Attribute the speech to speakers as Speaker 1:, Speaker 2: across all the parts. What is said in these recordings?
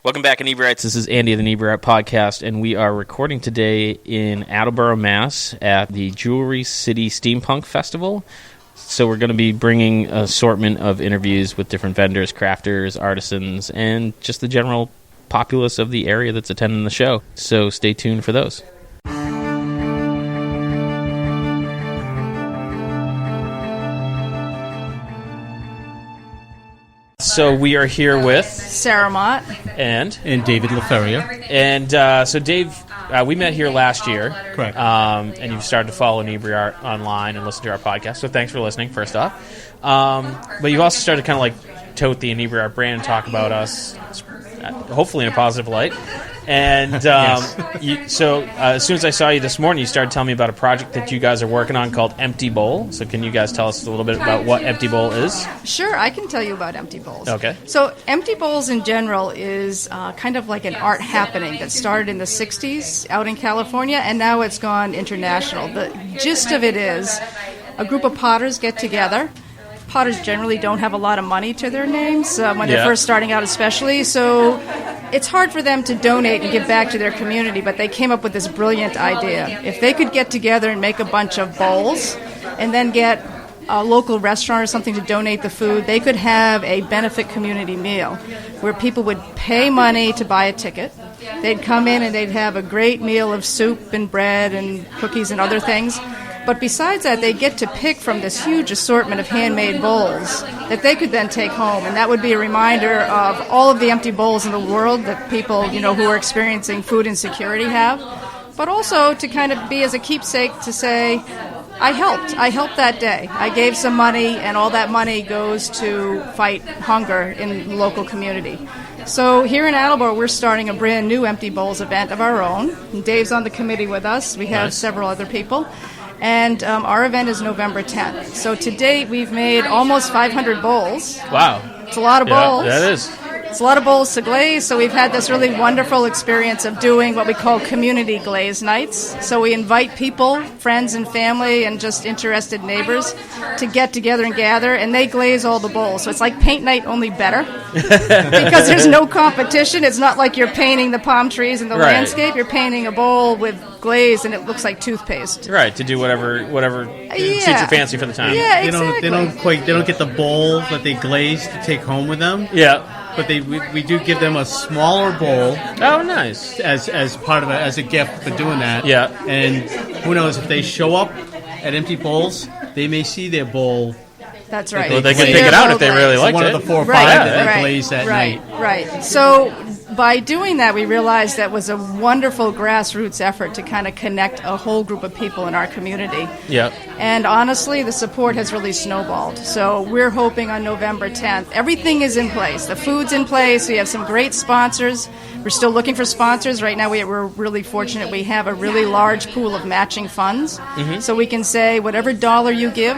Speaker 1: Welcome back, Inebri-Arts. This is Andy of the Inebri-Art Podcast, and we are recording today in Attleboro, Mass. at the Jewelry City Steampunk Festival. So we're going to be bringing an assortment of interviews with different vendors, crafters, artisans, and just the general populace of the area that's attending the show. So stay tuned for those. So we are here with
Speaker 2: Sarah Mott
Speaker 1: and
Speaker 3: David LaFerrier.
Speaker 1: And so Dave, we met here last year.
Speaker 3: Correct.
Speaker 1: And you've started to follow Inebri-Art online and listen to our podcast. So thanks for listening, first off. But you've also started to kind of like tote the Inebri-Art brand and talk about us, hopefully in a positive light. And so as soon as I saw you this morning, you started telling me about a project that you guys are working on called Empty Bowl. So can you guys tell us a little bit about what Empty Bowl is?
Speaker 2: Sure, I can tell you about Empty Bowls.
Speaker 1: Okay.
Speaker 2: So Empty Bowls in general is kind of like an art happening that started in the 60s out in California, and now it's gone international. The gist of it is a group of potters get together. Potters generally don't have a lot of money to their names when they're first starting out especially, so it's hard for them to donate and give back to their community, but they came up with this brilliant idea. If they could get together and make a bunch of bowls and then get a local restaurant or something to donate the food, they could have a benefit community meal where people would pay money to buy a ticket. They'd come in and they'd have a great meal of soup and bread and cookies and other things. But besides that, they get to pick from this huge assortment of handmade bowls that they could then take home. And that would be a reminder of all of the empty bowls in the world that people, who are experiencing food insecurity have. But also to kind of be as a keepsake to say, I helped that day. I gave some money, and all that money goes to fight hunger in the local community. So here in Attleboro, we're starting a brand new Empty Bowls event of our own. And Dave's on the committee with us. We have several other people. And our event is November 10th. So to date, we've made almost 500 bowls.
Speaker 1: Wow.
Speaker 2: It's a lot of bowls.
Speaker 1: Yeah, that is.
Speaker 2: It's a lot of bowls to glaze, so we've had this really wonderful experience of doing what we call community glaze nights. So we invite people, friends and family, and just interested neighbors to get together and gather, and they glaze all the bowls. So it's like paint night, only better, because there's no competition. It's not like you're painting the palm trees in the landscape. You're painting a bowl with glaze, and it looks like toothpaste.
Speaker 1: Right, to do whatever suits your fancy for the time.
Speaker 2: Yeah, exactly.
Speaker 3: They don't get the bowl that they glaze to take home with them.
Speaker 1: Yeah.
Speaker 3: But we do give them a smaller bowl.
Speaker 1: Oh, nice!
Speaker 3: As part of as a gift for doing that.
Speaker 1: Yeah.
Speaker 3: And who knows, if they show up at Empty Bowls, they may see their bowl.
Speaker 2: That's right.
Speaker 1: Well, they can pick it out if they really like it.
Speaker 3: One of the 4 or 5 that they glaze that night.
Speaker 2: Right. So by doing that, we realized that was a wonderful grassroots effort to kind of connect a whole group of people in our community.
Speaker 1: Yep.
Speaker 2: And honestly, the support has really snowballed. So we're hoping on November 10th. Everything is in place. The food's in place. We have some great sponsors. We're still looking for sponsors. Right now, we're really fortunate. We have a really large pool of matching funds. Mm-hmm. So we can say whatever dollar you give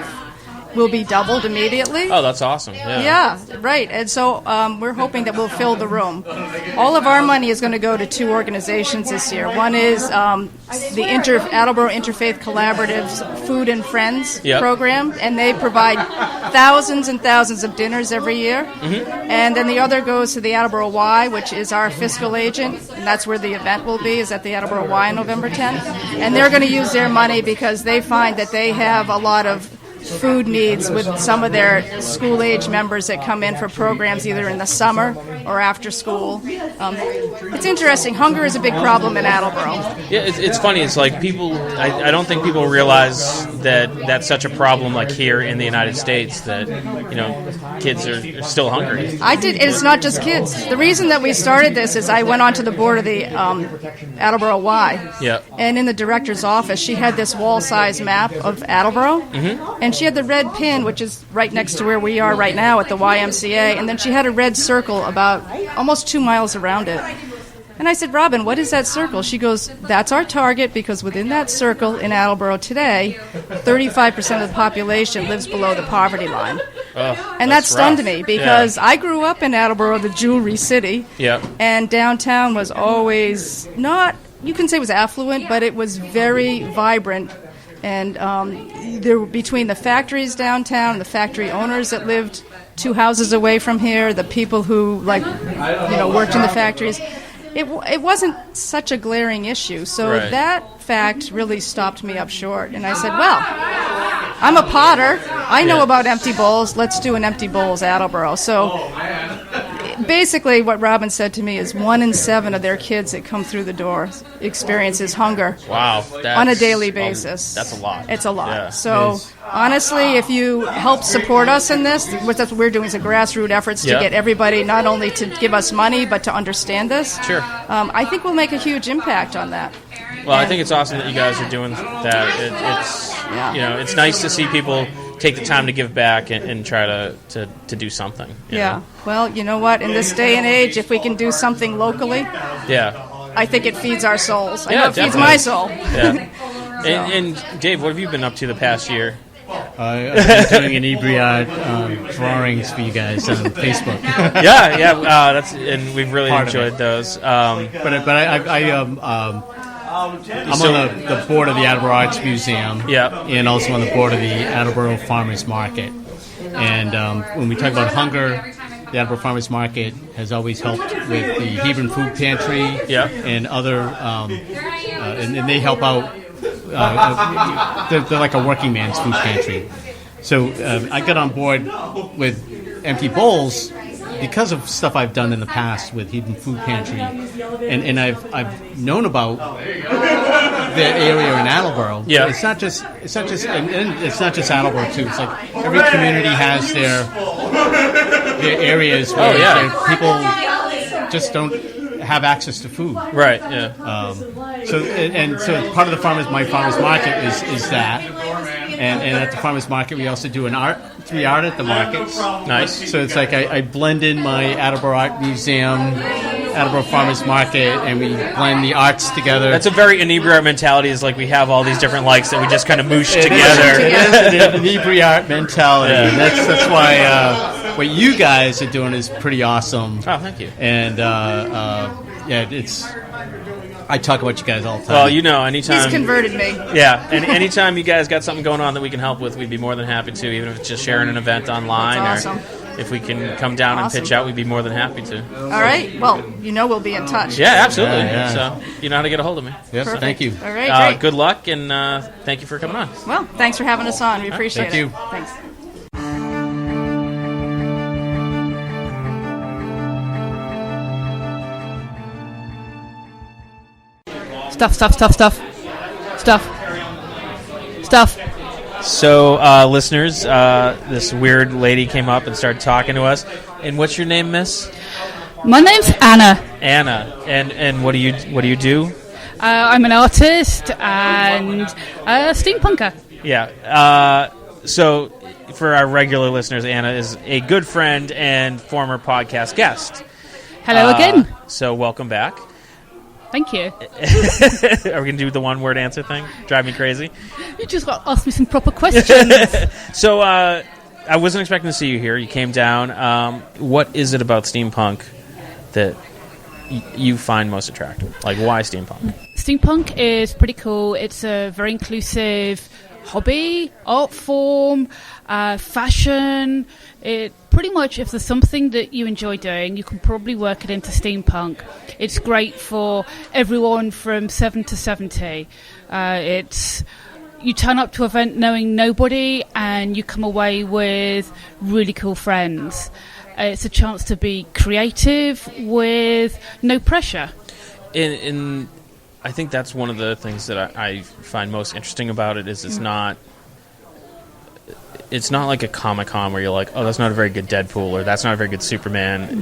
Speaker 2: will be doubled immediately.
Speaker 1: Oh, that's awesome.
Speaker 2: Yeah, right. And so we're hoping that we'll fill the room. All of our money is going to go to 2 organizations this year. One is the Attleboro Interfaith Collaborative's Food and Friends program, and they provide thousands and thousands of dinners every year. Mm-hmm. And then the other goes to the Attleboro Y, which is our fiscal agent, and that's where the event will be, is at the Attleboro Y on November 10th. And they're going to use their money because they find that they have a lot of food needs with some of their school-age members that come in for programs either in the summer or after school. It's interesting. Hunger is a big problem in Attleboro.
Speaker 1: Yeah, it's funny. It's like people, I don't think people realize that that's such a problem like here in the United States that, kids are still hungry.
Speaker 2: It's not just kids. The reason that we started this is I went onto the board of the Attleboro Y.
Speaker 1: Yeah.
Speaker 2: And in the director's office, she had this wall-size map of Attleboro. Mm-hmm. And she had the red pin, which is right next to where we are right now at the YMCA, and then she had a red circle about almost 2 miles around it. And I said, Robin, what is that circle? She goes, that's our target, because within that circle in Attleboro today, 35% of the population lives below the poverty line. And that stunned me, because I grew up in Attleboro, the Jewelry City, and downtown was always not, you can say it was affluent, but it was very vibrant. And there, between the factories downtown, the factory owners that lived 2 houses away from here, the people who worked in the factories. It wasn't such a glaring issue. So that fact really stopped me up short. And I said, well, I'm a potter. I know about empty bowls. Let's do an empty bowls Attleboro. So basically what Robin said to me is 1 in 7 of their kids that come through the door experiences hunger.
Speaker 1: Wow.
Speaker 2: On a daily basis.
Speaker 1: That's a lot.
Speaker 2: It's a lot.
Speaker 1: Yeah.
Speaker 2: So honestly, if you help support us in this, what we're doing is a grassroots efforts to get everybody not only to give us money, but to understand this.
Speaker 1: Sure.
Speaker 2: I think we'll make a huge impact on that.
Speaker 1: Well, I think it's awesome that you guys are doing that. It's nice to see people take the time to give back and try to do something. You know?
Speaker 2: Well, you know what? In this day and age, if we can do something locally, I think it feeds our souls. I know it feeds my soul.
Speaker 1: Yeah. And Dave, what have you been up to the past year?
Speaker 3: I've been doing Inebri-Art drawings for you guys on Facebook.
Speaker 1: And we've really enjoyed those.
Speaker 3: I'm on the board of the Attleboro Arts Museum, and also on the board of the Attleboro Farmers Market. And when we talk about hunger, the Attleboro Farmers Market has always helped with the Hebron Food Pantry and other, and they help out. They're like a working man's food pantry. So I got on board with Empty Bowls because of stuff I've done in the past with Hebron Food Pantry, and I've known about the area in Attleboro.
Speaker 1: Yeah,
Speaker 3: it's not just and it's not just Attleboro too. It's like every community has their areas where people just don't have access to food.
Speaker 1: Right. Yeah.
Speaker 3: So part of my farmers market is that, and at the farmers market we also do free art at the markets.
Speaker 1: Nice.
Speaker 3: So it's like I blend in my Attleboro Art Museum, Attleboro Farmers Market, and we blend the arts together.
Speaker 1: That's a very Inebri-Art mentality. Is like we have all these different likes that we just kind of moosh together.
Speaker 3: It is an Inebri-Art mentality. Yeah. That's why what you guys are doing is pretty awesome.
Speaker 1: Oh, thank you.
Speaker 3: And I talk about you guys all the time.
Speaker 1: Well, anytime...
Speaker 2: He's converted me.
Speaker 1: Yeah, and anytime you guys got something going on that we can help with, we'd be more than happy to, even if it's just sharing an event online.
Speaker 2: That's awesome.
Speaker 1: Or if we can come down and pitch out, we'd be more than happy to.
Speaker 2: All right. Well, we'll be in touch.
Speaker 1: Yeah, absolutely. Yeah. So you know how to get a hold of me.
Speaker 3: Yes, so. Thank you.
Speaker 2: All right, great.
Speaker 1: Good luck, and thank you for coming on.
Speaker 2: Well, thanks for having us on. We appreciate
Speaker 3: it.
Speaker 2: Thank you. Thanks.
Speaker 4: Stuff.
Speaker 1: So, listeners, this weird lady came up and started talking to us. And what's your name, miss?
Speaker 4: My name's Anna.
Speaker 1: Anna. And what do you do?
Speaker 4: I'm an artist and a steampunker.
Speaker 1: Yeah. So, for our regular listeners, Anna is a good friend and former podcast guest.
Speaker 4: Hello again.
Speaker 1: So, welcome back.
Speaker 4: Thank you.
Speaker 1: Are we going to do the one-word answer thing? Drive me crazy?
Speaker 4: You just got to ask me some proper questions.
Speaker 1: So, I wasn't expecting to see you here. You came down. What is it about steampunk that you find most attractive? Like, why steampunk?
Speaker 4: Steampunk is pretty cool. It's a very inclusive hobby, art form, fashion. It pretty much, if there's something that you enjoy doing, you can probably work it into steampunk. It's great for everyone from 7 to 70. You turn up to an event knowing nobody, and you come away with really cool friends. It's a chance to be creative with no pressure.
Speaker 1: And I think that's one of the things that I find most interesting about it is it's not like a Comic-Con where you're like, oh, that's not a very good Deadpool or that's not a very good Superman.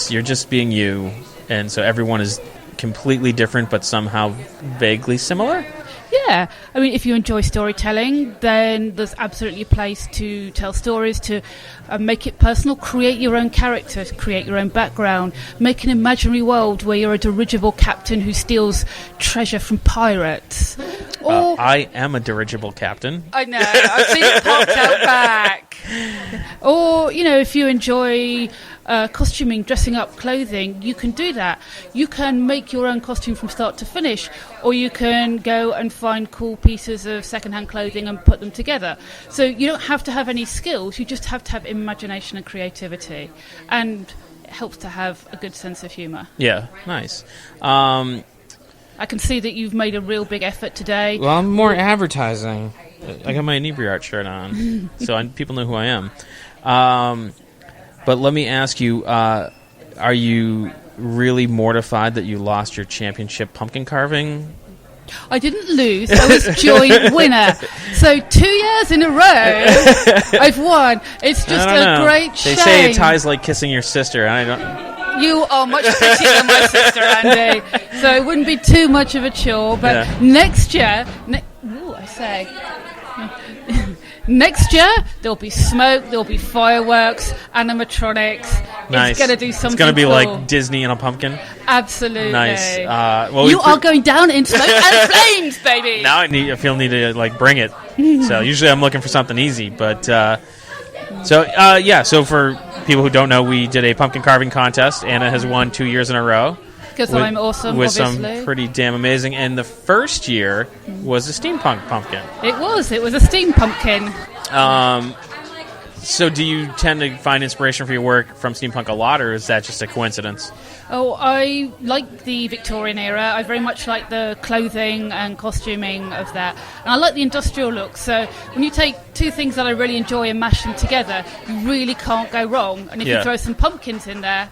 Speaker 1: You're just being you, and so everyone is completely different but somehow vaguely similar.
Speaker 4: Yeah, I mean, if you enjoy storytelling, then there's absolutely a place to tell stories, to make it personal, create your own characters, create your own background, make an imaginary world where you're a dirigible captain who steals treasure from pirates. Or
Speaker 1: I am a dirigible captain.
Speaker 4: I know, I've seen it popped out back. Or, if you enjoy costuming, dressing up, clothing, you can do that. You can make your own costume from start to finish, or you can go and find cool pieces of secondhand clothing and put them together. So you don't have to have any skills, you just have to have imagination and creativity. And it helps to have a good sense of humour.
Speaker 1: Yeah, nice.
Speaker 4: I can see that you've made a real big effort today.
Speaker 1: Well, I'm more advertising. I got my Inebri-Art shirt on, so people know who I am. But let me ask you, are you really mortified that you lost your championship pumpkin carving?
Speaker 4: I didn't lose. I was joint winner. So 2 years in a row, I've won. It's just a great shame.
Speaker 1: They say it ties like kissing your sister. I don't...
Speaker 4: You are much prettier than my sister, Andy. So it wouldn't be too much of a chore. But next year... Next year, there'll be smoke, there'll be fireworks, animatronics.
Speaker 1: Nice.
Speaker 4: It's going to do something
Speaker 1: It's going to be
Speaker 4: cool.
Speaker 1: like Disney and a pumpkin?
Speaker 4: Absolutely.
Speaker 1: Nice.
Speaker 4: You are going down in smoke and flames, baby!
Speaker 1: Now I feel need to bring it. So usually I'm looking for something easy. But so for people who don't know, we did a pumpkin carving contest. Anna has won 2 years in a row.
Speaker 4: Because I'm awesome,
Speaker 1: with
Speaker 4: obviously.
Speaker 1: Some pretty damn amazing. And the first year was a steampunk pumpkin.
Speaker 4: It was a steam pumpkin.
Speaker 1: So do you tend to find inspiration for your work from steampunk a lot, or is that just a coincidence?
Speaker 4: Oh, I like the Victorian era. I very much like the clothing and costuming of that. And I like the industrial look. So when you take two things that I really enjoy and mash them together, you really can't go wrong. And if you throw some pumpkins in there,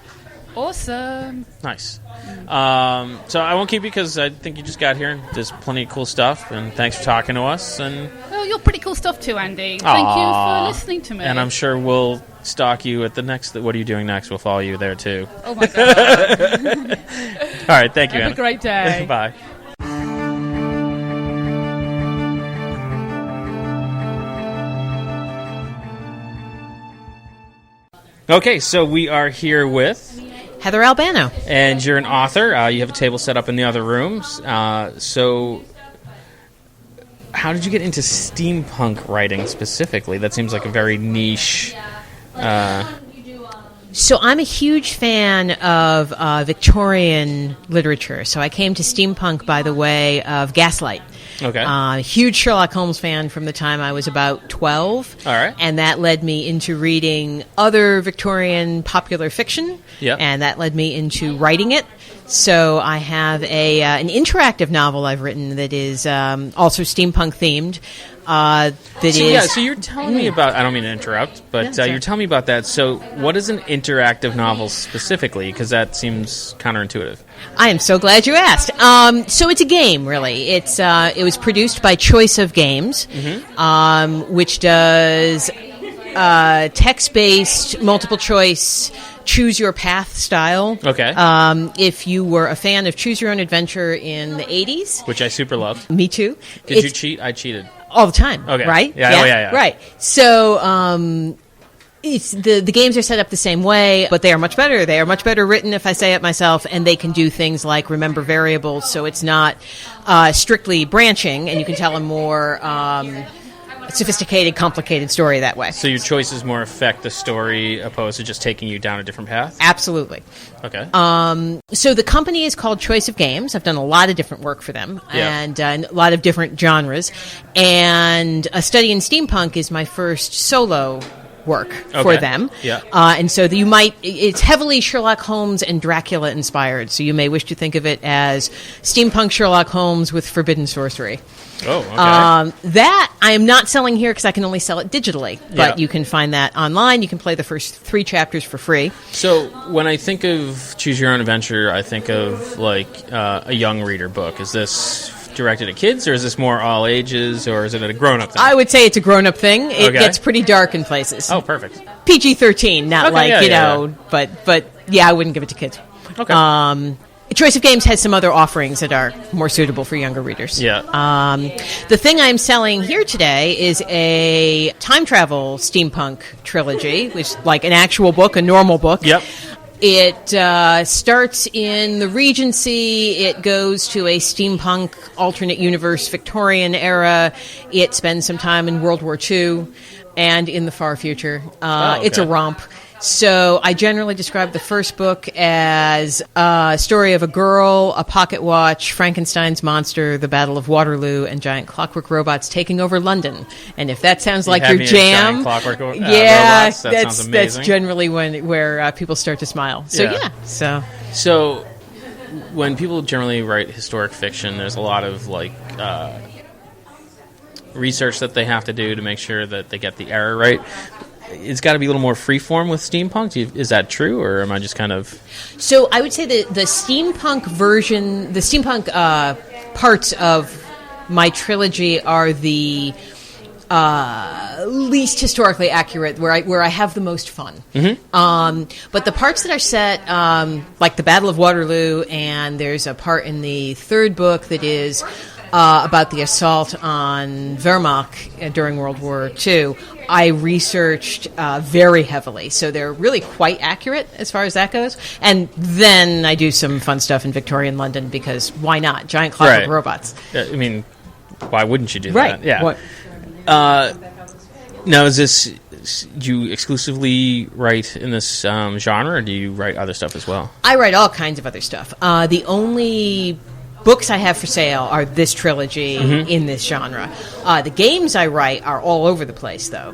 Speaker 4: awesome.
Speaker 1: Nice. So I won't keep you because I think you just got here. There's plenty of cool stuff, and thanks for talking to us. And
Speaker 4: you're pretty cool stuff too, Andy. Thank you for listening to me.
Speaker 1: And I'm sure we'll stalk you at the next... What are you doing next? We'll follow you there, too.
Speaker 4: Oh, my God.
Speaker 1: All right, thank you,
Speaker 4: Have
Speaker 1: Anna.
Speaker 4: a great day.
Speaker 1: Bye. Okay, so we are here with...
Speaker 5: Heather Albano.
Speaker 1: And you're an author. You have a table set up in the other rooms. So how did you get into steampunk writing specifically? That seems like a very niche...
Speaker 5: So I'm a huge fan of Victorian literature. So I came to steampunk by the way of Gaslight.
Speaker 1: Okay.
Speaker 5: Huge Sherlock Holmes fan from the time I was about 12.
Speaker 1: All right.
Speaker 5: And that led me into reading other Victorian popular fiction.
Speaker 1: Yep.
Speaker 5: And that led me into writing it. So I have an interactive novel I've written that is also steampunk themed.
Speaker 1: So you're telling me about... I don't mean to interrupt, but you're telling me about that. So what is an interactive novel specifically? Because that seems counterintuitive.
Speaker 5: I am so glad you asked. So it's a game, really. It was produced by Choice of Games, which does text-based, multiple choice, choose your path style.
Speaker 1: Okay.
Speaker 5: If you were a fan of Choose Your Own Adventure in the 80s.
Speaker 1: Which I super loved.
Speaker 5: Me too.
Speaker 1: Did you cheat? I cheated.
Speaker 5: All the time,
Speaker 1: okay.
Speaker 5: Right?
Speaker 1: Yeah.
Speaker 5: Right. So it's the games are set up the same way, but they are much better. They are much better written, if I say it myself, and they can do things like remember variables, so it's not strictly branching, and you can tell a more sophisticated, complicated story that way.
Speaker 1: So your choices more affect the story opposed to just taking you down a different path?
Speaker 5: Absolutely.
Speaker 1: Okay.
Speaker 5: So the company is called Choice of Games. I've done a lot of different work for them, and a lot of different genres. And A Study in Steampunk is my first solo work for them.
Speaker 1: Yeah.
Speaker 5: And so it's heavily Sherlock Holmes and Dracula inspired. So you may wish to think of it as steampunk Sherlock Holmes with forbidden sorcery.
Speaker 1: Oh, okay.
Speaker 5: That I am not selling here because I can only sell it digitally. But you can find that online. You can play the first 3 chapters for free.
Speaker 1: So when I think of Choose Your Own Adventure, I think of like a young reader book. Is this directed at kids, or is this more all ages, or is it a grown-up thing?
Speaker 5: I would say it's a grown-up thing. It gets pretty dark in places.
Speaker 1: Oh, perfect.
Speaker 5: PG-13, not but yeah, I wouldn't give it to kids.
Speaker 1: Okay.
Speaker 5: Choice of Games has some other offerings that are more suitable for younger readers.
Speaker 1: Yeah.
Speaker 5: The thing I'm selling here today is a time travel steampunk trilogy, which is like an actual book, a normal book.
Speaker 1: Yep.
Speaker 5: It starts in the Regency. It goes to a steampunk alternate universe Victorian era. It spends some time in World War II and in the far future. It's a romp. So I generally describe the first book as a story of a girl, a pocket watch, Frankenstein's monster, the Battle of Waterloo, and giant clockwork robots taking over London. And if that sounds like your jam,
Speaker 1: robots,
Speaker 5: sounds amazing. That's generally where people start to smile. So
Speaker 1: So when people generally write historic fiction, there's a lot of research that they have to do to make sure that they get the era right. It's got to be a little more freeform with steampunk. Is that true, or am I just kind of...
Speaker 5: So I would say that the steampunk version, the steampunk parts of my trilogy are the least historically accurate, where I have the most fun. Mm-hmm. But the parts that are set, like the Battle of Waterloo, and there's a part in the third book that is about the assault on Wehrmacht during World War II, I researched very heavily. So they're really quite accurate as far as that goes. And then I do some fun stuff in Victorian London, because why not? Giant clockwork robots.
Speaker 1: I mean, why wouldn't you do
Speaker 5: that?
Speaker 1: Right. Yeah. Now, is this... Do you exclusively write in this genre, or do you write other stuff as well?
Speaker 5: I write all kinds of other stuff. The only books I have for sale are this trilogy in this genre. The games I write are all over the place, though.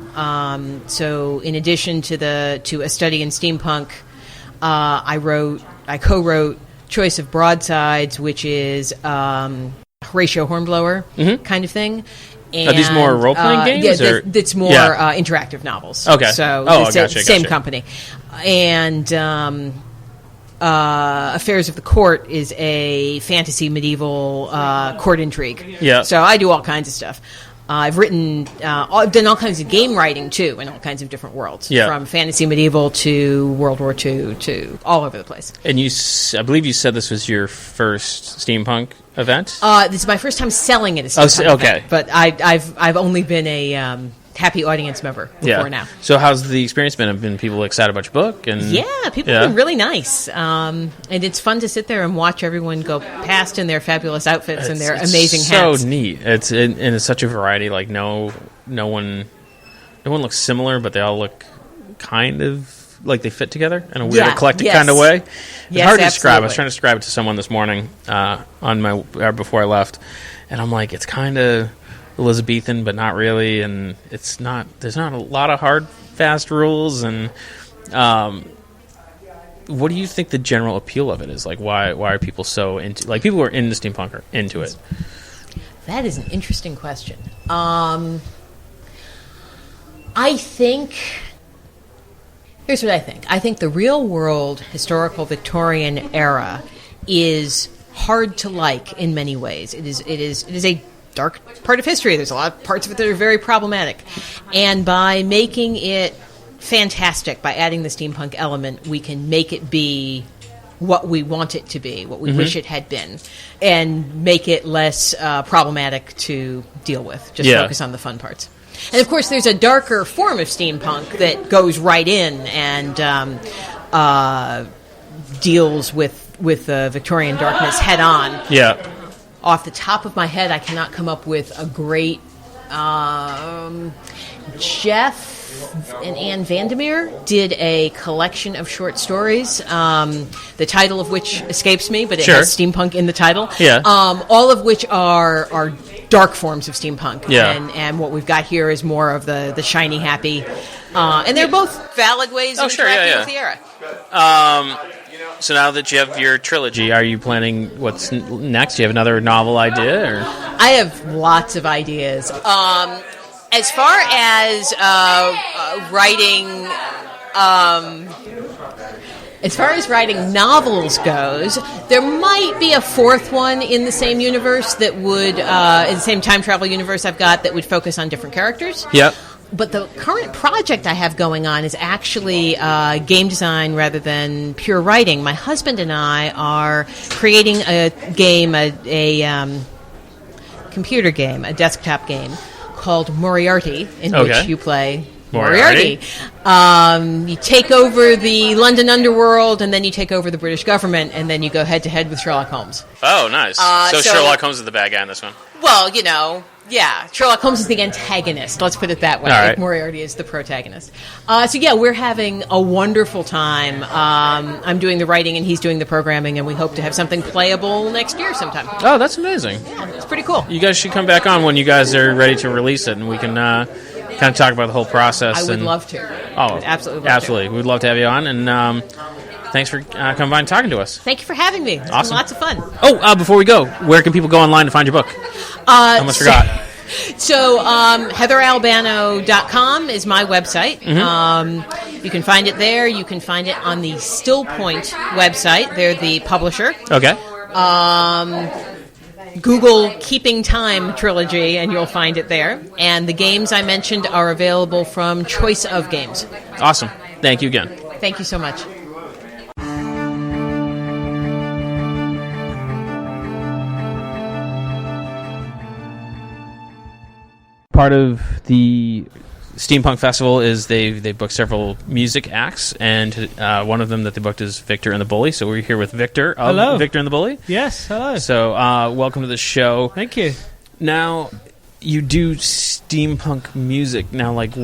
Speaker 5: So, in addition to A Study in Steampunk, I co-wrote Choice of Broadsides, which is Horatio Hornblower kind of thing. And,
Speaker 1: are these more role-playing games?
Speaker 5: Yeah, it's more interactive novels.
Speaker 1: Okay.
Speaker 5: So, same company. And Affairs of the Court is a fantasy medieval court intrigue. Yeah. So I do all kinds of stuff. I've done all kinds of game writing, too, in all kinds of different worlds. Yeah. From fantasy medieval to World War II to all over the place.
Speaker 1: And I believe you said this was your first steampunk event?
Speaker 5: This is my first time selling at a steampunk event. But I've only been a happy audience member before now.
Speaker 1: So how's the experience been? Have been people excited about your book? And
Speaker 5: people have been really nice. And it's fun to sit there and watch everyone go past in their fabulous outfits and their amazing hats.
Speaker 1: So neat. It's such a variety. Like no one looks similar, but they all look kind of like they fit together in a weird eclectic kind of way. It's hard to describe. I was trying to describe it to someone this morning before I left, and I'm like, it's kind of Elizabethan, but not really, and there's not a lot of hard, fast rules, and what do you think the general appeal of it is? Like, why are people so into, like, people who are into steampunk are into it?
Speaker 5: That is an interesting question. I think, here's what I think. I think the real world historical Victorian era is hard to like in many ways. It is a dark part of history. There's a lot of parts of it that are very problematic. And by making it fantastic, by adding the steampunk element, we can make it be what we want it to be, what we wish it had been, and make it less problematic to deal with. Just focus on the fun parts. And of course, there's a darker form of steampunk that goes right in and deals with Victorian darkness head on.
Speaker 1: Yeah.
Speaker 5: Off the top of my head, I cannot come up with a great... Jeff and Anne Vandermeer did a collection of short stories, the title of which escapes me, but it has steampunk in the title. Yeah. All of which are dark forms of steampunk. Yeah. And what we've got here is more of the shiny, happy. And they're both valid ways of interacting with the era.
Speaker 1: So now that you have your trilogy, are you planning what's next? Do you have another novel idea? Or?
Speaker 5: I have lots of ideas. As far as writing novels goes, there might be a fourth one in the same universe that would, in the same time travel universe I've got, that would focus on different characters.
Speaker 1: Yep.
Speaker 5: But the current project I have going on is actually game design rather than pure writing. My husband and I are creating a game, a computer game, a desktop game called Moriarty, in which you play Moriarty. You take over the London underworld, and then you take over the British government, and then you go head-to-head with Sherlock Holmes.
Speaker 1: Oh, nice. So Sherlock Holmes is the bad guy in this one.
Speaker 5: Well, you know, Yeah, Sherlock Holmes is the antagonist. Let's put it that way.
Speaker 1: All right.
Speaker 5: Moriarty is the protagonist. So yeah, we're having a wonderful time. I'm doing the writing and he's doing the programming, and we hope to have something playable next year sometime.
Speaker 1: Oh, that's amazing.
Speaker 5: Yeah, it's pretty cool.
Speaker 1: You guys should come back on when you guys are ready to release it, and we can kind of talk about the whole process.
Speaker 5: I would love to.
Speaker 1: Oh,
Speaker 5: absolutely.
Speaker 1: Absolutely. We'd love to have you on, and thanks for coming by and talking to us.
Speaker 5: Thank you for having me. It's
Speaker 1: awesome.
Speaker 5: been lots of fun.
Speaker 1: Oh, before we go, where can people go online to find your book? I almost forgot.
Speaker 5: So, heatheralbano.com is my website. You can find it there. You can find it on the Still Point website. They're the publisher.
Speaker 1: Okay.
Speaker 5: Google Keeping Time Trilogy, and you'll find it there. And the games I mentioned are available from Choice of Games.
Speaker 1: Awesome. Thank you again.
Speaker 5: Thank you so much.
Speaker 1: Part of the Steampunk Festival is they booked several music acts, and one of them that they booked is Victor and the Bully. So we're here with Victor of
Speaker 6: Hello.
Speaker 1: Victor and the Bully.
Speaker 6: Yes, hello.
Speaker 1: So welcome to the show.
Speaker 6: Thank you.
Speaker 1: Now, you do steampunk music. Now, like,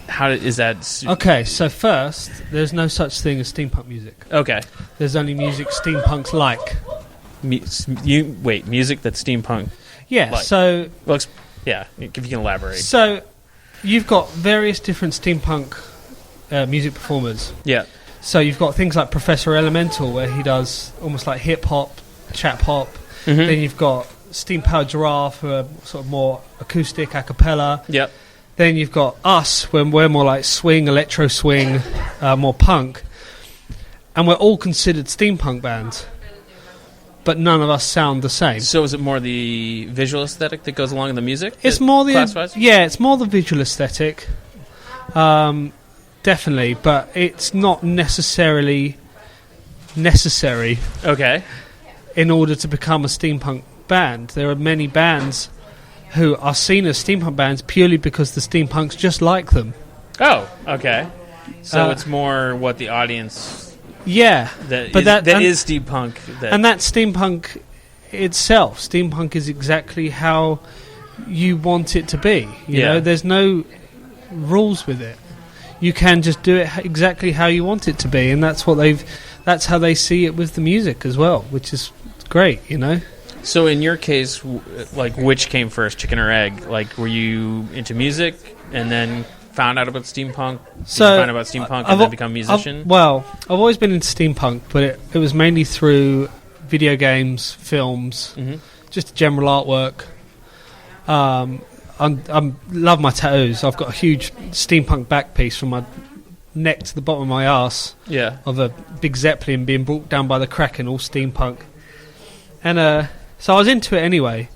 Speaker 1: how is that?
Speaker 6: Okay, so first, there's no such thing as steampunk music.
Speaker 1: Okay.
Speaker 6: There's only music steampunks like.
Speaker 1: Music that's steampunk.
Speaker 6: Yeah,
Speaker 1: like.
Speaker 6: so...
Speaker 1: Well, yeah, if you can elaborate.
Speaker 6: So, you've got various different steampunk music performers.
Speaker 1: Yeah.
Speaker 6: So you've got things like Professor Elemental, where he does almost like hip-hop, chap-hop.
Speaker 1: Mm-hmm.
Speaker 6: Then you've got Steam Powered Giraffe, who are sort of more acoustic, a cappella.
Speaker 1: Yep.
Speaker 6: Then you've got us, when we're more like swing, electro swing, more punk. And we're all considered steampunk bands, but none of us sound the same.
Speaker 1: So is it more the visual aesthetic that goes along with the music?
Speaker 6: It's more the
Speaker 1: class-wise?
Speaker 6: Yeah, it's more the visual aesthetic, definitely, but it's not necessarily necessary.
Speaker 1: Okay.
Speaker 6: In order to become a steampunk band, there are many bands who are seen as steampunk bands purely because the steampunks just like them.
Speaker 1: Oh, okay. So it's more what the audience.
Speaker 6: Yeah,
Speaker 1: That
Speaker 6: but
Speaker 1: is steampunk.
Speaker 6: And that's steampunk itself. Steampunk is exactly how you want it to be. You know, there's no rules with it. You can just do it exactly how you want it to be, and that's how they see it with the music as well, which is great. You know.
Speaker 1: So in your case, like, which came first, chicken or egg? Like, were you into music and then found out about steampunk? Did you find out about steampunk and then become a musician?
Speaker 6: I've always been into steampunk, but it was mainly through video games, films, just general artwork. I love my tattoos. I've got a huge steampunk back piece from my neck to the bottom of my arse.
Speaker 1: Yeah.
Speaker 6: Of a big Zeppelin being brought down by the Kraken, all steampunk. And so I was into it anyway.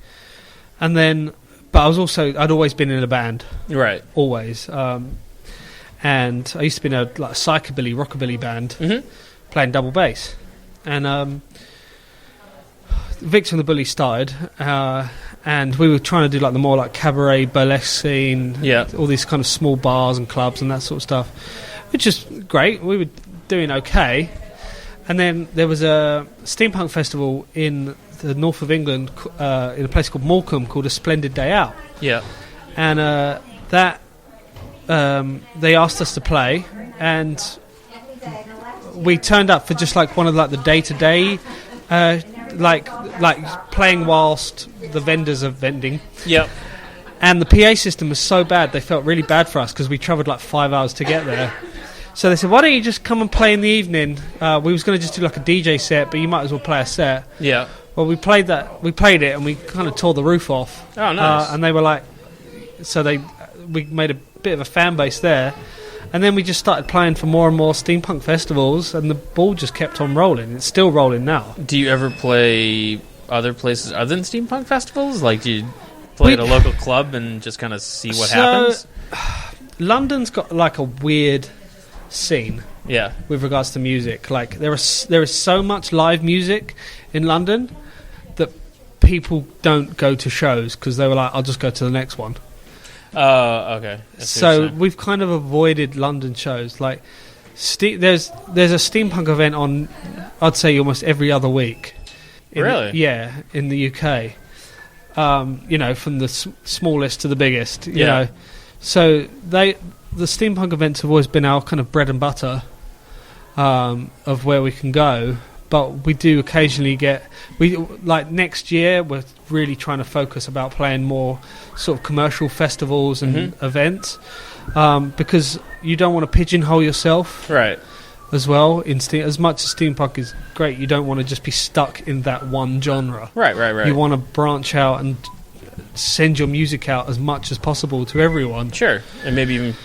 Speaker 6: And then, but I'd always been in a band. Right. Always. And I used to be in a psychobilly, rockabilly band, playing double bass. And Victor and the Bully started, and we were trying to do the more cabaret, burlesque scene, all these kind of small bars and clubs and that sort of stuff, which is great. We were doing okay. And then there was a steampunk festival in the north of England, in a place called Morecambe, called A Splendid Day Out. Yeah. And they asked us to play, and we turned up for just one of the day-to-day, playing whilst the vendors are vending. Yep. And the PA system was so bad, they felt really bad for us because we travelled 5 hours to get there. So they said, why don't you just come and play in the evening? We was going to just do a DJ set, but you might as well play a set. Yeah. Well, we played it, and we kind of tore the roof off. Oh, nice. And they were we made a bit of a fan base there. And then we just started playing for more and more steampunk festivals, and the ball just kept on rolling. It's still rolling now.
Speaker 1: Do you ever play other places other than steampunk festivals? Do you play at a local club and just kind of see what happens?
Speaker 6: London's got a weird scene. Yeah. With regards to music, there is so much live music in London that people don't go to shows because they were I'll just go to the next one. Oh, okay. So we've kind of avoided London shows. There's a steampunk event on, I'd say, almost every other week.
Speaker 1: Really?
Speaker 6: In the UK. from the smallest to the biggest, you know. So the steampunk events have always been our kind of bread and butter of where we can go. But we do occasionally next year we're really trying to focus about playing more sort of commercial festivals and events, because you don't want to pigeonhole yourself,
Speaker 1: right?
Speaker 6: As well, as much as steampunk is great, you don't want to just be stuck in that one genre.
Speaker 1: Right.
Speaker 6: You want to branch out and send your music out as much as possible to everyone.
Speaker 1: Sure, and maybe even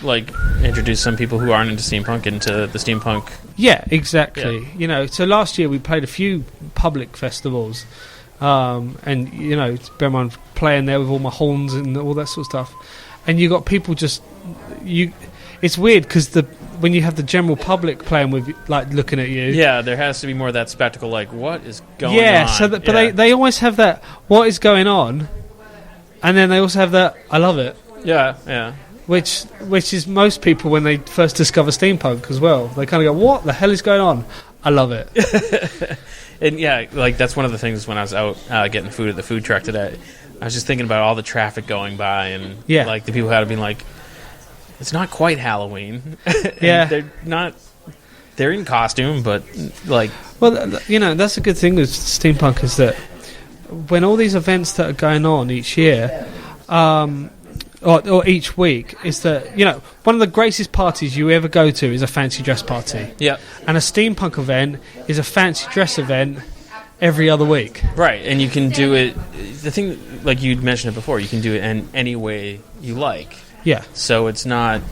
Speaker 1: introduce some people who aren't into steampunk into the steampunk.
Speaker 6: Yeah, exactly. Yeah. So last year we played a few public festivals, and bear in mind playing there with all my horns and all that sort of stuff, and you got people it's weird because when you have the general public playing with, looking at you.
Speaker 1: Yeah, there has to be more of that spectacle, what is going on?
Speaker 6: Yeah, they always have that, what is going on? And then they also have that, I love it.
Speaker 1: Yeah.
Speaker 6: Which is most people when they first discover steampunk as well. They kind of go, what the hell is going on? I love it.
Speaker 1: And that's one of the things when I was out getting food at the food truck today. I was just thinking about all the traffic going by and the people had to be it's not quite Halloween.
Speaker 6: Yeah.
Speaker 1: They're in costume, but
Speaker 6: that's a good thing with steampunk is that when all these events that are going on each year, or each week, is that one of the greatest parties you ever go to is a fancy dress party.
Speaker 1: Yeah,
Speaker 6: and a steampunk event is a fancy dress event every other week.
Speaker 1: Right, and you can do it. The thing, you'd mentioned it before, you can do it in any way you like.
Speaker 6: Yeah.
Speaker 1: So it's not.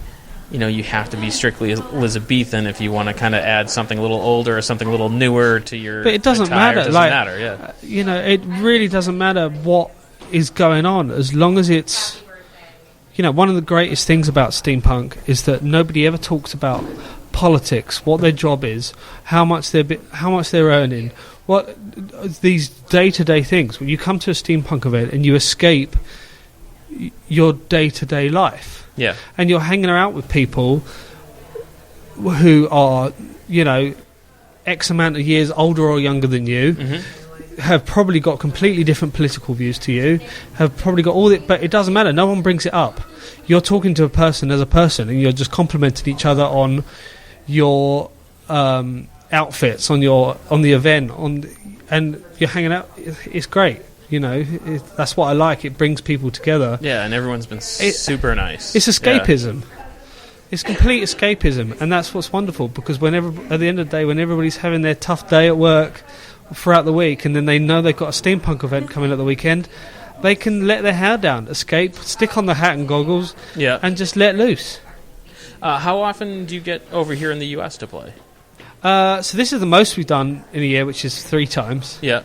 Speaker 1: You have to be strictly Elizabethan if you want to kind of add something a little older or something a little newer to your.
Speaker 6: But it doesn't matter.
Speaker 1: It doesn't matter. Yeah.
Speaker 6: It really doesn't matter what is going on as long as it's. One of the greatest things about steampunk is that nobody ever talks about politics, what their job is, how much they're earning, what these day-to-day things. When you come to a steampunk event and you escape your day-to-day life.
Speaker 1: Yeah.
Speaker 6: And you're hanging out with people who are, X amount of years older or younger than you, have probably got completely different political views to you, have probably got all it, but it doesn't matter. No one brings it up. You're talking to a person as a person, and you're just complimenting each other on your outfits, on the event, and you're hanging out. It's great. That's what I like. It brings people together.
Speaker 1: Yeah, and everyone's been super nice.
Speaker 6: It's escapism. Yeah. It's complete escapism, and that's what's wonderful, because at the end of the day, when everybody's having their tough day at work throughout the week, and then they know they've got a steampunk event coming at the weekend, they can let their hair down, escape, stick on the hat and goggles, and just let loose.
Speaker 1: How often do you get over here in the US to play?
Speaker 6: So this is the most we've done in a year, which is 3 times.
Speaker 1: Yeah.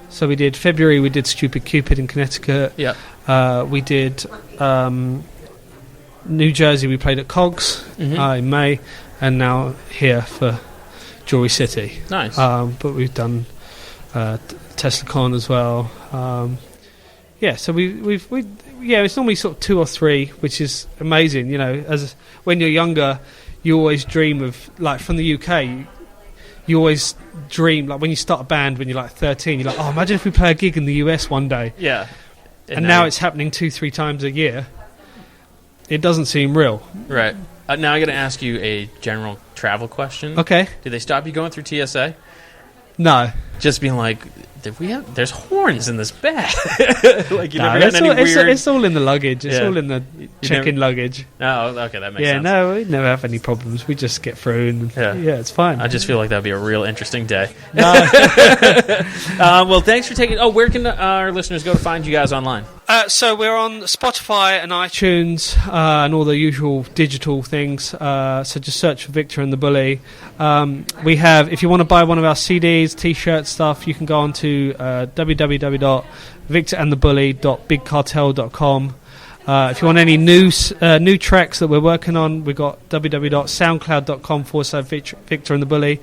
Speaker 6: So we did February, we did Stupid Cupid in Connecticut.
Speaker 1: Yeah.
Speaker 6: We did New Jersey, we played at Cogs in May, and now here for Jewelry City.
Speaker 1: Nice.
Speaker 6: But we've done TeslaCon as well. So it's normally sort of 2 or 3, which is amazing. As when you're younger, you always dream of, from the UK. You always dream, when you start a band when you're 13, you're imagine if we play a gig in the US one day.
Speaker 1: Yeah.
Speaker 6: And now it's happening 2-3 times a year. It doesn't seem real.
Speaker 1: Right. Now I got to ask you a general travel question.
Speaker 6: Okay.
Speaker 1: Did they stop you going through TSA?
Speaker 6: No.
Speaker 1: Just being there's horns in this bag. Never had any weird...
Speaker 6: It's all in the luggage. It's all in the check-in luggage.
Speaker 1: Oh, okay, that makes sense.
Speaker 6: Yeah, no, we never have any problems. We just get through, and it's fine.
Speaker 1: I just feel like that would be a real interesting day.
Speaker 6: No.
Speaker 1: Well, thanks for taking... where can our listeners go to find you guys online?
Speaker 6: So we're on Spotify and iTunes and all the usual digital things. So just search for Victor and the Bully. We have, if you want to buy one of our CDs, T-shirts, stuff, you can go on to www.victorandthebully.bigcartel.com. If you want any new tracks that we're working on, we've got www.soundcloud.com/Victor and the Bully.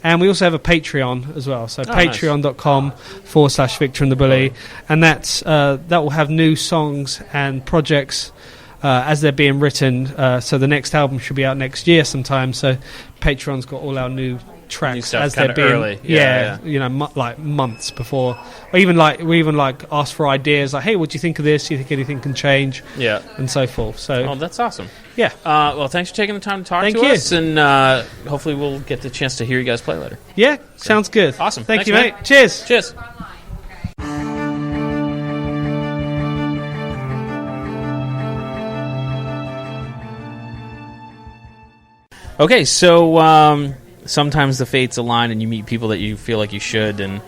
Speaker 6: And we also have a Patreon as well, so patreon.com/Victor and the Bully, and that will have new songs and projects as they're being written. So the next album should be out next year sometime. So Patreon's got all our new tracks as they're being
Speaker 1: early.
Speaker 6: Like months before. Or even like we ask for ideas like, hey, what do you think of this? Do you think anything can change?
Speaker 1: Yeah,
Speaker 6: and so forth. So
Speaker 1: that's awesome.
Speaker 6: Yeah.
Speaker 1: Well, thanks for taking the time to talk to us, and hopefully we'll get the chance to hear you guys play later.
Speaker 6: Yeah, sounds good.
Speaker 1: Awesome.
Speaker 6: Thank you, mate. Cheers.
Speaker 1: Cheers. Okay, so sometimes the fates align and you meet people that you feel like you should, and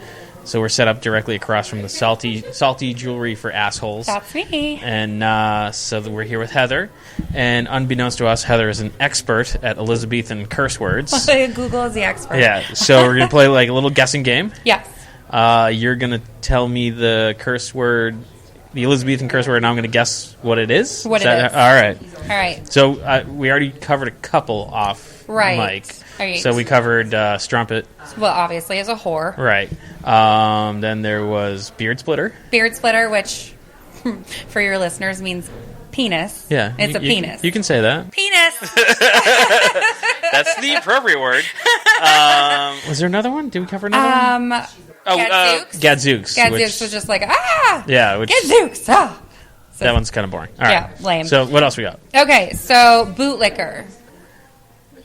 Speaker 1: so we're set up directly across from the salty jewelry for assholes.
Speaker 7: That's me.
Speaker 1: And so we're here with Heather, and unbeknownst to us, Heather is an expert at Elizabethan curse words.
Speaker 7: Google is the expert.
Speaker 1: Yeah, so we're going to play like a little guessing game.
Speaker 7: Yes.
Speaker 1: You're going to tell me the curse word, the Elizabethan curse word, and I'm going to guess what it is.
Speaker 7: What it is.
Speaker 1: All right.
Speaker 7: All right.
Speaker 1: So we already covered a couple off mic.
Speaker 7: Right.
Speaker 1: So we covered strumpet.
Speaker 7: Well, obviously, as a whore.
Speaker 1: Right. Then there was beard splitter.
Speaker 7: Beard splitter, which for your listeners means penis.
Speaker 1: Yeah.
Speaker 7: It's a penis.
Speaker 1: You can say that.
Speaker 7: Penis.
Speaker 1: That's the appropriate word. Was there another one? Did we cover another one? Gadzooks.
Speaker 7: Gadzooks was just like, ah!
Speaker 1: Yeah.
Speaker 7: Gadzooks, ah! So
Speaker 1: that one's kind of boring. All right.
Speaker 7: Yeah, lame.
Speaker 1: So what else we got?
Speaker 7: Okay, so bootlicker.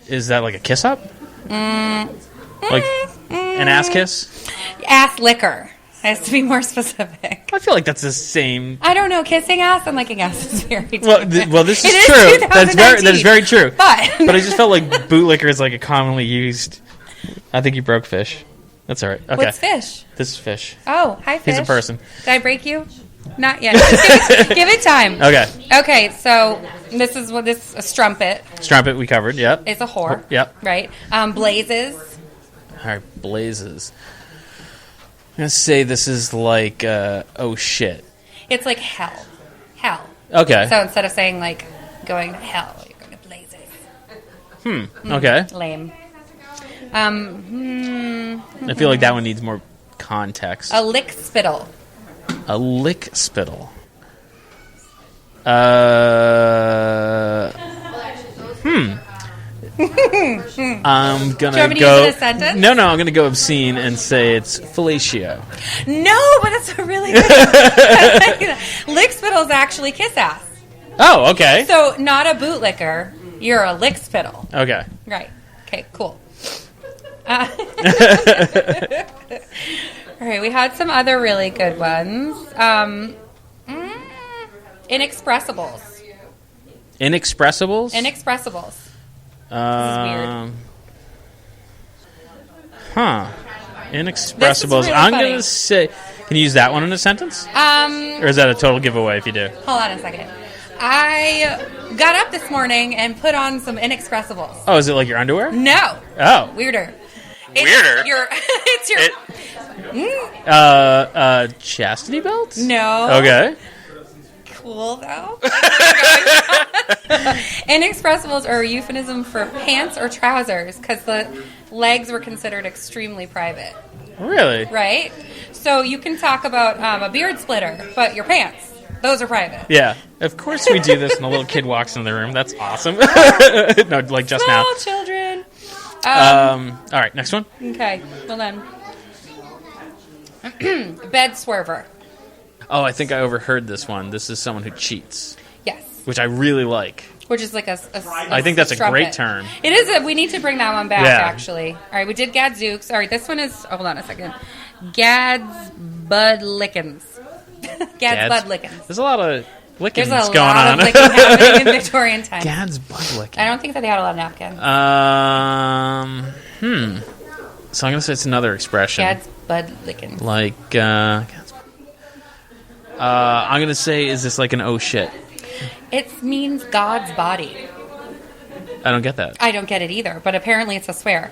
Speaker 1: Is that like a kiss up? Like an ass kiss?
Speaker 7: Ass liquor. Has to be more specific.
Speaker 1: I feel like that's the same.
Speaker 7: I don't know. Kissing ass and licking ass is very different.
Speaker 1: Well, this is true. That is very true. But I just felt like bootlicker is like a commonly used. I think you broke fish. That's all right. Okay.
Speaker 7: What's fish?
Speaker 1: This is fish.
Speaker 7: Oh, hi, fish.
Speaker 1: He's a person.
Speaker 7: Did I break you? Not yet. Give it time.
Speaker 1: Okay.
Speaker 7: Okay, so this is a strumpet.
Speaker 1: Strumpet we covered, yep.
Speaker 7: It's a whore.
Speaker 1: Yep.
Speaker 7: Right. Blazes.
Speaker 1: All right, blazes. I'm going to say this is like, oh shit.
Speaker 7: It's like hell. Hell.
Speaker 1: Okay.
Speaker 7: So instead of saying like going to hell, you're going to blazes.
Speaker 1: Okay.
Speaker 7: Lame.
Speaker 1: I feel like that one needs more context.
Speaker 7: A lick spittle.
Speaker 1: A lick spittle. I'm gonna
Speaker 7: Do you want me to
Speaker 1: go.
Speaker 7: use it as a sentence?
Speaker 1: No, I'm gonna go obscene and say it's fellatio.
Speaker 7: No, but that's a really good I like that. Lick spittle is actually kiss ass.
Speaker 1: Oh, okay.
Speaker 7: So not a bootlicker. You're a lick spittle.
Speaker 1: Okay.
Speaker 7: Right. Okay. Cool. All right. We had some other really good ones. Inexpressibles.
Speaker 1: Inexpressibles.
Speaker 7: Inexpressibles. This is weird.
Speaker 1: Inexpressibles.
Speaker 7: Really
Speaker 1: I'm
Speaker 7: funny.
Speaker 1: gonna say. Can you use that one in a sentence? Or is that a total giveaway if you do?
Speaker 7: Hold on a second. I got up this morning and put on some inexpressibles.
Speaker 1: Oh, is it like your underwear?
Speaker 7: No.
Speaker 1: Oh.
Speaker 7: Weirder.
Speaker 1: Weirder?
Speaker 7: It's your...
Speaker 1: Chastity belt?
Speaker 7: No.
Speaker 1: Okay.
Speaker 7: Cool, though. Inexpressibles are a euphemism for pants or trousers because the legs were considered extremely private.
Speaker 1: Really?
Speaker 7: Right? So you can talk about a beard splitter, but your pants, those are private.
Speaker 1: Yeah. Of course we do this and a little kid walks into the room. That's awesome. No, like just now.
Speaker 7: Small children.
Speaker 1: All right, next one.
Speaker 7: Okay, well then. Bed swerver.
Speaker 1: Oh, I think I overheard this one. This is someone who cheats.
Speaker 7: Yes.
Speaker 1: Which I really like.
Speaker 7: Which is like a
Speaker 1: I think that's
Speaker 7: strumpet.
Speaker 1: a great term.
Speaker 7: It is. We need to bring that one back,
Speaker 1: Yeah.
Speaker 7: actually. All right, we did Gadzooks. All right, this one is... Oh, hold on a second. Gads Bud Lickens. Gads Bud Lickens.
Speaker 1: There's a lot of lickings
Speaker 7: There's a
Speaker 1: going
Speaker 7: lot
Speaker 1: on.
Speaker 7: of licking happening in Victorian times.
Speaker 1: Gad's butt licking.
Speaker 7: I don't think that they had a lot of napkins.
Speaker 1: So I'm going to say it's another expression.
Speaker 7: Gads Bud Lickens.
Speaker 1: Like, I'm going to say, is this like an oh shit?
Speaker 7: It means God's body.
Speaker 1: I don't get that.
Speaker 7: I don't get it either, but apparently it's a swear.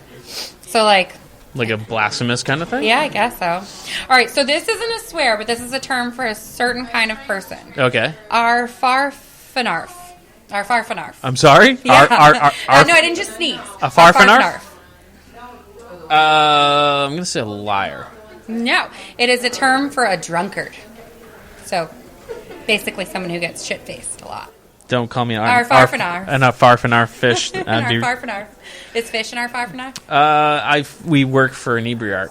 Speaker 7: So, like...
Speaker 1: Like a blasphemous kind of thing?
Speaker 7: Yeah, I guess so. All right, so this isn't a swear, but this is a term for a certain kind of person.
Speaker 1: Okay.
Speaker 7: Our farfanarf. Our farfanarf.
Speaker 1: I'm sorry?
Speaker 7: Yeah.
Speaker 1: Our
Speaker 7: no, I didn't just sneeze.
Speaker 1: A farfanarf? I'm going to say a liar.
Speaker 7: No, it is a term for a drunkard. So, basically someone who gets shit-faced a lot.
Speaker 1: Don't call me
Speaker 7: our farfanar.
Speaker 1: And a farfanar fish.
Speaker 7: Our farfanar. Is fish in our farfanar?
Speaker 1: We work for Inebri-Art.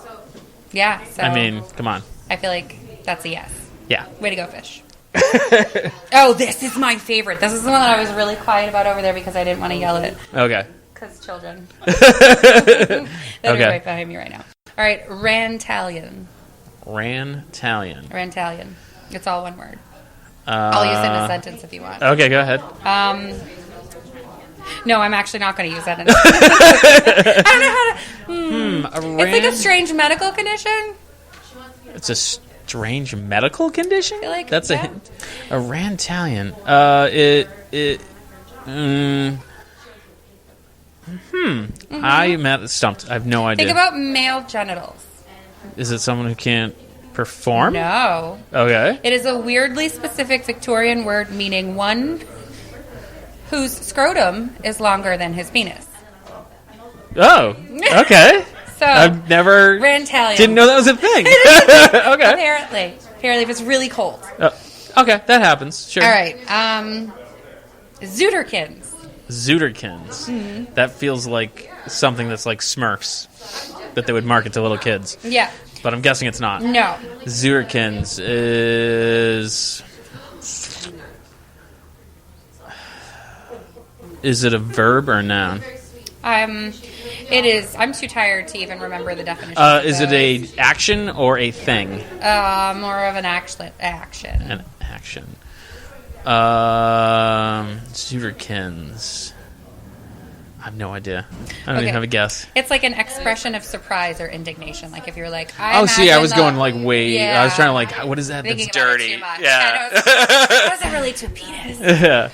Speaker 7: Yeah. So
Speaker 1: I mean, come on.
Speaker 7: I feel like that's a yes.
Speaker 1: Yeah.
Speaker 7: Way to go, fish. Oh, this is my favorite. This is the one that I was really quiet about over there because I didn't want to yell it.
Speaker 1: Okay.
Speaker 7: Because children. That is right behind me right now. All right, Rantalian. Rantalian. It's all one word. I'll use it in a sentence if you want.
Speaker 1: Okay, go ahead.
Speaker 7: No, I'm actually not going to use that in a sentence. I don't know how to... It's like a strange medical condition.
Speaker 1: It's a strange medical condition?
Speaker 7: I feel like
Speaker 1: that's
Speaker 7: a
Speaker 1: Rantalian. I'm stumped. I have no idea.
Speaker 7: Think about male genitals.
Speaker 1: Is it someone who can't perform?
Speaker 7: No.
Speaker 1: Okay.
Speaker 7: It is a weirdly specific Victorian word meaning one whose scrotum is longer than his penis.
Speaker 1: Oh, okay.
Speaker 7: So
Speaker 1: I've never...
Speaker 7: Rantalian.
Speaker 1: Didn't know that was a thing. Okay.
Speaker 7: Apparently if it's really cold.
Speaker 1: Okay, that happens. Sure.
Speaker 7: All right. Zooterkins.
Speaker 1: Mm-hmm. That feels like something that's like Smurfs that they would market to little kids.
Speaker 7: Yeah.
Speaker 1: But I'm guessing it's not.
Speaker 7: No.
Speaker 1: Zooterkins is... Is it a verb or a noun?
Speaker 7: It is. I'm too tired to even remember the definition.
Speaker 1: Is it a action or a thing?
Speaker 7: More of an action.
Speaker 1: An action. Zooterkins. I have no idea. I don't even have a guess.
Speaker 7: It's like an expression of surprise or indignation. Like if you're like,
Speaker 1: I was going like way. Yeah. I was trying to like, what is that? That's dirty. Yeah.
Speaker 7: It doesn't relate to a penis.
Speaker 1: Yeah.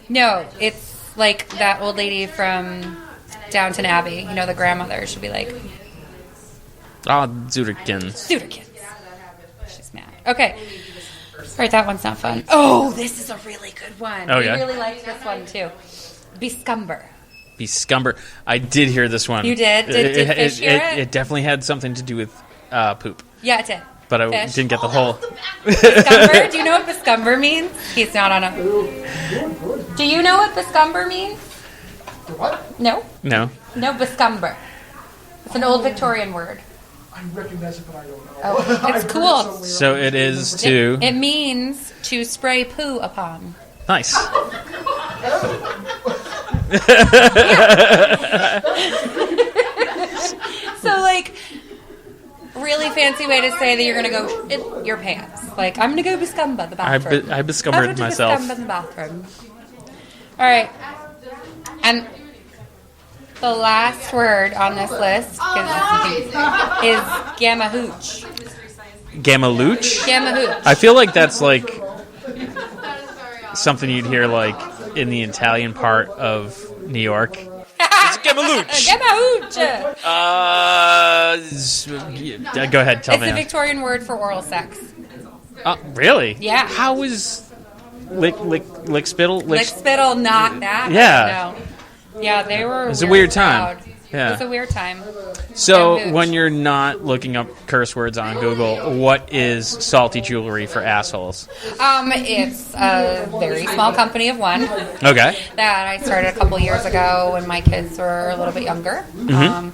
Speaker 7: No, it's like that old lady from Downton Abbey. You know, the grandmother. She'll be like,
Speaker 1: Zooterkins.
Speaker 7: She's mad. Okay. All right, that one's not fun. Oh, this is a really good one.
Speaker 1: Oh, yeah?
Speaker 7: I really liked this one, too. Bescumber.
Speaker 1: I did hear this one.
Speaker 7: You did? Did Fish hear it?
Speaker 1: It definitely had something to do with poop.
Speaker 7: Yeah, it did.
Speaker 1: But I didn't get the whole...
Speaker 7: Bescumber? Do you know what bescumber means? He's not on a... Do you know what bescumber means?
Speaker 8: What?
Speaker 7: No?
Speaker 1: No.
Speaker 7: No, bescumber. It's an old Victorian word.
Speaker 8: I recognize it, but I don't know.
Speaker 7: Oh, it's cool.
Speaker 1: So it is to...
Speaker 7: It means to spray poo upon.
Speaker 1: Nice.
Speaker 7: So, like, really fancy way to say that you're going to go in your pants. Like, I'm going to go bescumber the bathroom.
Speaker 1: I bescumbered myself.
Speaker 7: Bescumber the bathroom. All right. And the last word on this list is gamma-hooch.
Speaker 1: Gamma-looch?
Speaker 7: Gamma-hooch.
Speaker 1: I feel like that's like something you'd hear like in the Italian part of New York. It's gamma-looch.
Speaker 7: Gamma-hooch.
Speaker 1: Go ahead, tell me.
Speaker 7: It's a Victorian word for oral sex.
Speaker 1: Really?
Speaker 7: Yeah.
Speaker 1: How is lick spittle?
Speaker 7: Lick spittle not that?
Speaker 1: Yeah.
Speaker 7: No. Yeah, they were.
Speaker 1: It's a weird time.
Speaker 7: Proud.
Speaker 1: Yeah.
Speaker 7: It's a weird time.
Speaker 1: So when you're not looking up curse words on Google, what is salty jewelry for assholes?
Speaker 7: It's a very small company of one.
Speaker 1: Okay.
Speaker 7: That I started a couple years ago when my kids were a little bit younger. And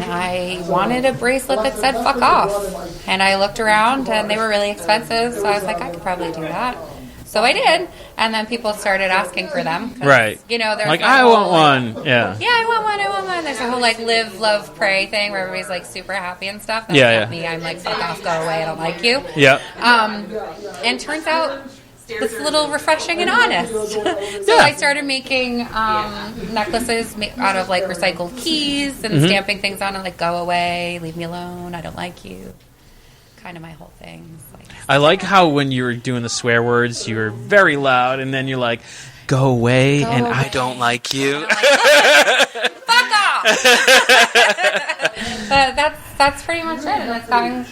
Speaker 7: I wanted a bracelet that said "fuck off," and I looked around and they were really expensive, so I was like, I could probably do that. So I did, and then people started asking for them.
Speaker 1: Right.
Speaker 7: You know, there's
Speaker 1: like, I want one. Yeah.
Speaker 7: Yeah, I want one. There's a whole, like, live, love, pray thing where everybody's, like, super happy and stuff. That's not me. I'm like, fuck off, go away, I don't like you.
Speaker 1: Yeah.
Speaker 7: And turns out it's a little refreshing and honest. So I started making necklaces out of, like, recycled keys and stamping things on it, like, go away, leave me alone, I don't like you. Kind of my whole thing.
Speaker 1: I like how when you were doing the swear words, you were very loud, and then you're like, go away, I don't like you.
Speaker 7: Fuck off! But that's pretty much it. It's having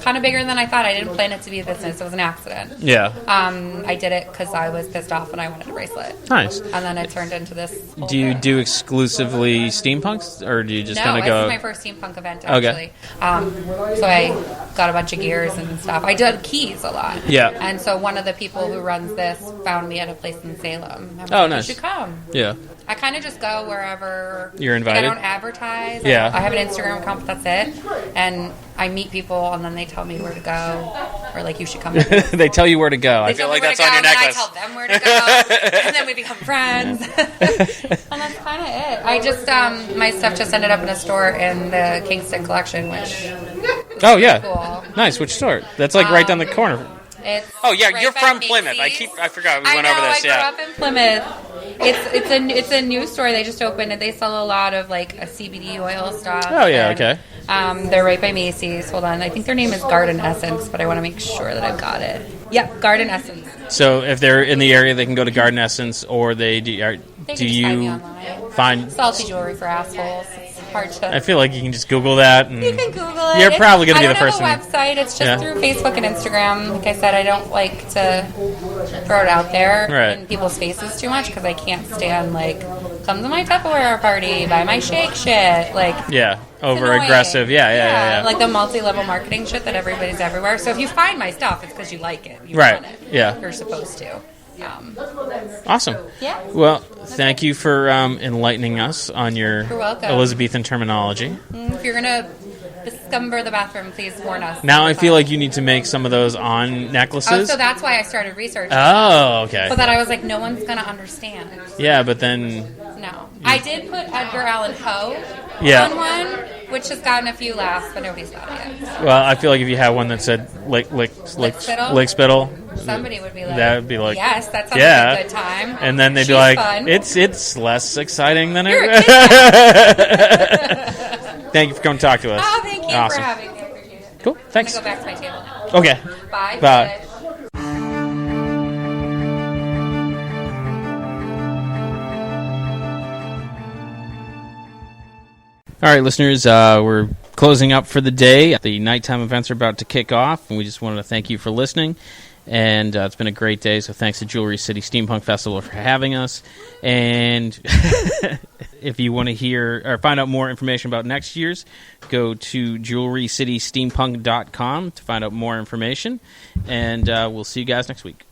Speaker 7: kind of bigger than I thought. I didn't plan it to be a business. It was an accident.
Speaker 1: Yeah.
Speaker 7: I did it because I was pissed off and I wanted a bracelet.
Speaker 1: Nice.
Speaker 7: And then it turned into this.
Speaker 1: Do you do exclusively steampunks, or do you just kind of go?
Speaker 7: No, this is my first steampunk event, actually. Okay. So I got a bunch of gears and stuff. I did keys a lot.
Speaker 1: Yeah.
Speaker 7: And so one of the people who runs this found me at a place in Salem.
Speaker 1: Nice.
Speaker 7: You should come.
Speaker 1: Yeah.
Speaker 7: I kind of just go wherever
Speaker 1: you're invited.
Speaker 7: I don't advertise.
Speaker 1: Yeah.
Speaker 7: I have an Instagram account, but that's it. And I meet people, and then they tell me where to go, or like you should come.
Speaker 1: They tell you where to go. I feel like that's on your necklace.
Speaker 7: I tell them where to go, and then we become friends. And that's kind of it. I just my stuff just ended up in a store in the Kingston collection, which cool.
Speaker 1: Nice. Which store? That's like right down the corner.
Speaker 7: It's
Speaker 1: you're from Plymouth. I forgot we went over this.
Speaker 7: I grew up in Plymouth. It's a new store. They just opened and they sell a lot of like a CBD oil stuff.
Speaker 1: Oh yeah, okay.
Speaker 7: They're right by Macy's. Hold on, I think their name is Garden Essence, but I want to make sure that I've got it. Yep, Garden Essence.
Speaker 1: So if they're in the area, they can go to Garden Essence, or do you find
Speaker 7: salty jewelry for assholes? It's hard to.
Speaker 1: I feel like you can just Google that. And
Speaker 7: you can Google it.
Speaker 1: You're probably going to be the person.
Speaker 7: I don't have a website. It's just through Facebook and Instagram. Like I said, I don't like to throw it out there in people's faces too much because I can't stand like, come to my Tupperware party, buy my shake shit. Like
Speaker 1: over aggressive. Yeah.
Speaker 7: Like the multi-level marketing shit that everybody's everywhere. So if you find my stuff, it's because you like it. You
Speaker 1: want
Speaker 7: it.
Speaker 1: Yeah.
Speaker 7: You're supposed to.
Speaker 1: Awesome.
Speaker 7: Yeah.
Speaker 1: Well, thank you for enlightening us on your Elizabethan terminology.
Speaker 7: If you're going to discover the bathroom, please warn us.
Speaker 1: Now I feel like you need to make some of those on necklaces.
Speaker 7: Oh, so that's why I started researching.
Speaker 1: Oh, okay.
Speaker 7: But then I was like, no one's going to understand.
Speaker 1: Yeah, but then...
Speaker 7: No. I did put Edgar Allan Poe on one, which has gotten a few laughs, but nobody's got it yet.
Speaker 1: Well, I feel like if you had one that said lick spittle,
Speaker 7: somebody would be like,
Speaker 1: that would be like,
Speaker 7: yes, that sounds like a good time.
Speaker 1: And then they'd be like, fun. It's less exciting than it. Thank you for coming to talk to us.
Speaker 7: Oh, thank you for having me. I appreciate it.
Speaker 1: Cool. Thanks.
Speaker 7: I'm gonna go back to my table now.
Speaker 1: Okay.
Speaker 7: Bye.
Speaker 1: Bye. All right, listeners, we're closing up for the day. The nighttime events are about to kick off, and we just wanted to thank you for listening. And it's been a great day, so thanks to Jewelry City Steampunk Festival for having us. And if you want to hear or find out more information about next year's, go to jewelrycitysteampunk.com to find out more information. And we'll see you guys next week.